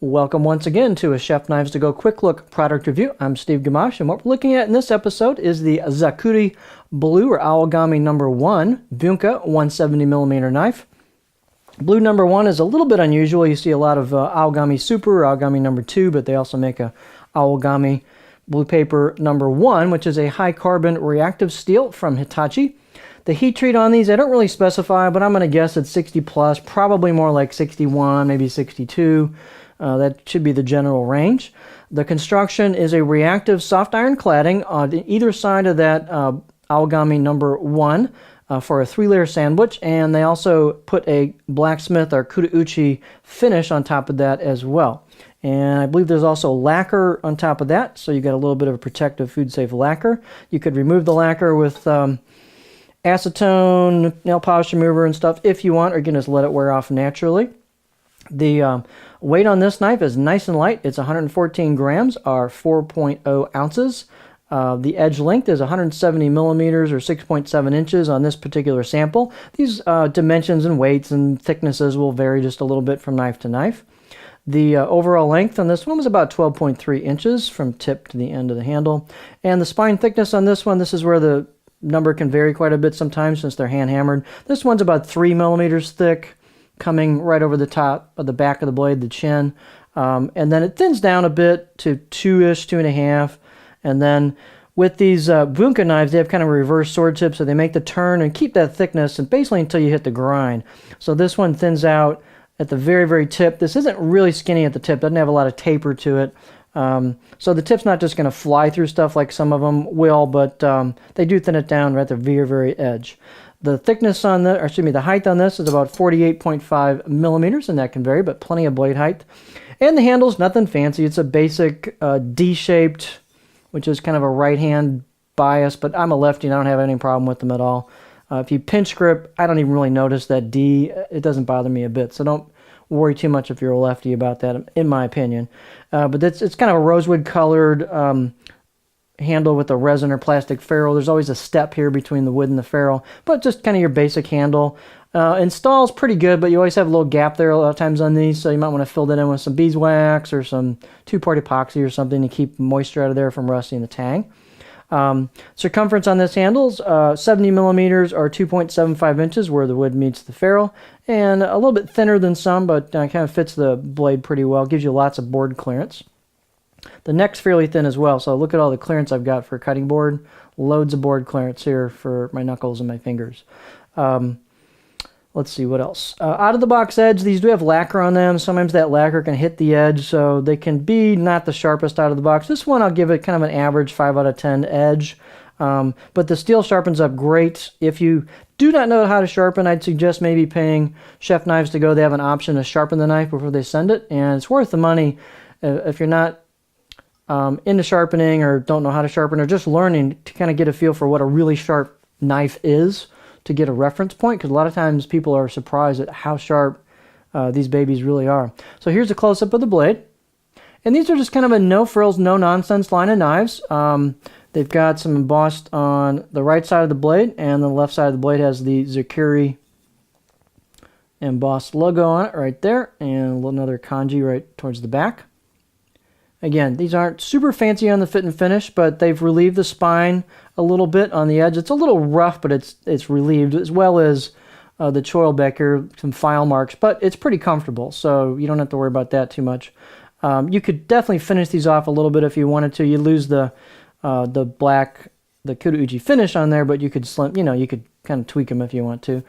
Welcome once again to a Chef Knives to Go quick look product review. I'm Steve Gamache, and what we're looking at in this episode is the Zakuri Blue or Awagami number 1 Bunka 170mm knife. Blue number 1 is a little bit unusual. You see a lot of Awagami Super or Awagami number 2, but they also make a Awagami Blue Paper number 1, which is a high carbon reactive steel from Hitachi. The heat treat on these, I don't really specify, but I'm going to guess it's 60 plus, probably more like 61, maybe 62. That should be the general range. The construction is a reactive soft iron cladding on either side of that Awagami number 1 for a 3-layer sandwich, and they also put a blacksmith or kudauchi finish on top of that as well. And I believe there's also lacquer on top of that, so you got a little bit of a protective food-safe lacquer. You could remove the lacquer with acetone, nail polish remover and stuff if you want, or you can just let it wear off naturally. The weight on this knife is nice and light. It's 114 grams or 4.0 ounces. The edge length is 170 millimeters or 6.7 inches on this particular sample. These dimensions and weights and thicknesses will vary just a little bit from knife to knife. The overall length on this one was about 12.3 inches from tip to the end of the handle. And the spine thickness on this one, this is where the number can vary quite a bit sometimes since they're hand hammered. This one's about 3 millimeters thick, coming right over the top of the back of the blade, the chin. And then it thins down a bit to 2-ish, 2.5. And then with these Bunka knives, they have kind of a reverse sword tip, so they make the turn and keep that thickness and basically until you hit the grind. So this one thins out at the very, very tip. This isn't really skinny at the tip, doesn't have a lot of taper to it. So the tip's not just going to fly through stuff like some of them will, but they do thin it down right at the very, very edge. The thickness on the, or excuse me, the height on this is about 48.5 millimeters, and that can vary, but plenty of blade height. And the handle's nothing fancy. It's a basic D-shaped, which is kind of a right-hand bias, but I'm a lefty and I don't have any problem with them at all. If you pinch grip, I don't even really notice that D. It doesn't bother me a bit, so don't worry too much if you're a lefty about that, in my opinion. But it's kind of a rosewood-colored handle with a resin or plastic ferrule. There's always a step here between the wood and the ferrule, but just kind of your basic handle. Installs pretty good, but you always have a little gap there a lot of times on these, so you might want to fill that in with some beeswax or some 2-part epoxy or something to keep moisture out of there from rusting the tang. Circumference on this handle is 70 millimeters or 2.75 inches where the wood meets the ferrule, and a little bit thinner than some, but kind of fits the blade pretty well. Gives you lots of board clearance. The neck's fairly thin as well, so look at all the clearance I've got for cutting board. Loads of board clearance here for my knuckles and my fingers. Let's see, what else? Out of the box edge, these do have lacquer on them. Sometimes that lacquer can hit the edge, so they can be not the sharpest out of the box. This one, I'll give it kind of an average 5 out of 10 edge. But the steel sharpens up great. If you do not know how to sharpen, I'd suggest maybe paying Chef Knives to Go. They have an option to sharpen the knife before they send it, and it's worth the money if you're not into sharpening or don't know how to sharpen or just learning to kind of get a feel for what a really sharp knife is to get a reference point, because a lot of times people are surprised at how sharp these babies really are. So here's a close-up of the blade. And these are just kind of a no-frills, no-nonsense line of knives. They've got some embossed on the right side of the blade, and the left side of the blade has the Zakuri embossed logo on it right there, and another kanji right towards the back. Again, these aren't super fancy on the fit and finish, but they've relieved the spine a little bit on the edge. It's a little rough, but it's relieved, as well as the choil back here, some file marks, but it's pretty comfortable, so you don't have to worry about that too much. You could definitely finish these off a little bit if you wanted to. You lose the black, the kudauchi finish on there, but you could you could kind of tweak them if you want to.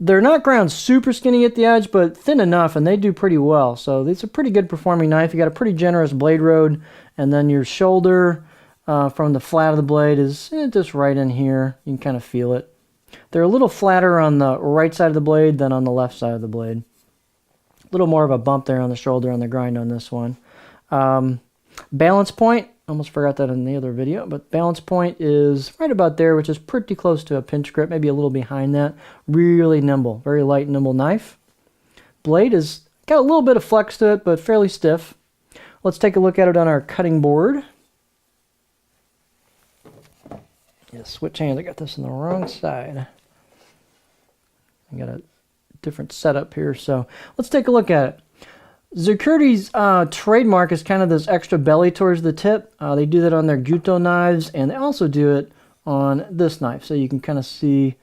They're not ground super skinny at the edge, but thin enough, and they do pretty well. So it's a pretty good performing knife. You got a pretty generous blade road, and then your shoulder from the flat of the blade is just right in here. You can kind of feel it. They're a little flatter on the right side of the blade than on the left side of the blade. A little more of a bump there on the shoulder on the grind on this one. Balance point, almost forgot that in the other video, but balance point is right about there, which is pretty close to a pinch grip, maybe a little behind that. Really nimble, very light, nimble knife. Blade is got a little bit of flex to it, but fairly stiff. Let's take a look at it on our cutting board. Yeah, switch hands, I got this on the wrong side. I got a different setup here, so let's take a look at it. Zakuri's trademark is kind of this extra belly towards the tip. They do that on their Guto knives, and they also do it on this knife. So you can kind of see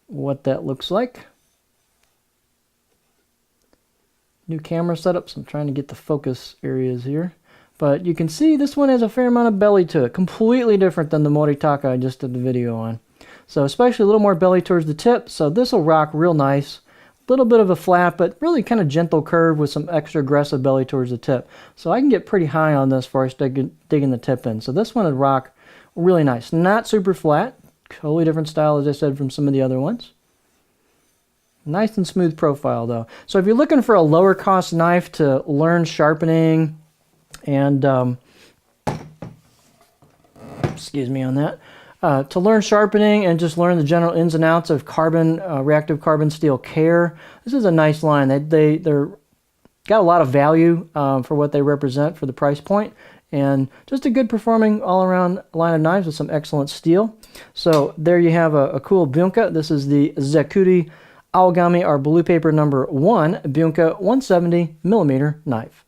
what that looks like. New camera setup, so I'm trying to get the focus areas here. But you can see this one has a fair amount of belly to it. Completely different than the Moritaka I just did the video on. So especially a little more belly towards the tip. So this will rock real nice. A little bit of a flat, but really kind of gentle curve with some extra aggressive belly towards the tip. So I can get pretty high on this before I start digging the tip in. So this one would rock really nice. Not super flat. Totally different style, as I said, from some of the other ones. Nice and smooth profile, though. So if you're looking for a lower cost knife to learn sharpening and, excuse me on that, to learn sharpening and just learn the general ins and outs of carbon, reactive carbon steel care, this is a nice line. They're got a lot of value for what they represent for the price point, and just a good performing all-around line of knives with some excellent steel. So there you have a cool Bunka. This is the Zakuri Aogami, our blue paper number 1 Bunka 170mm knife.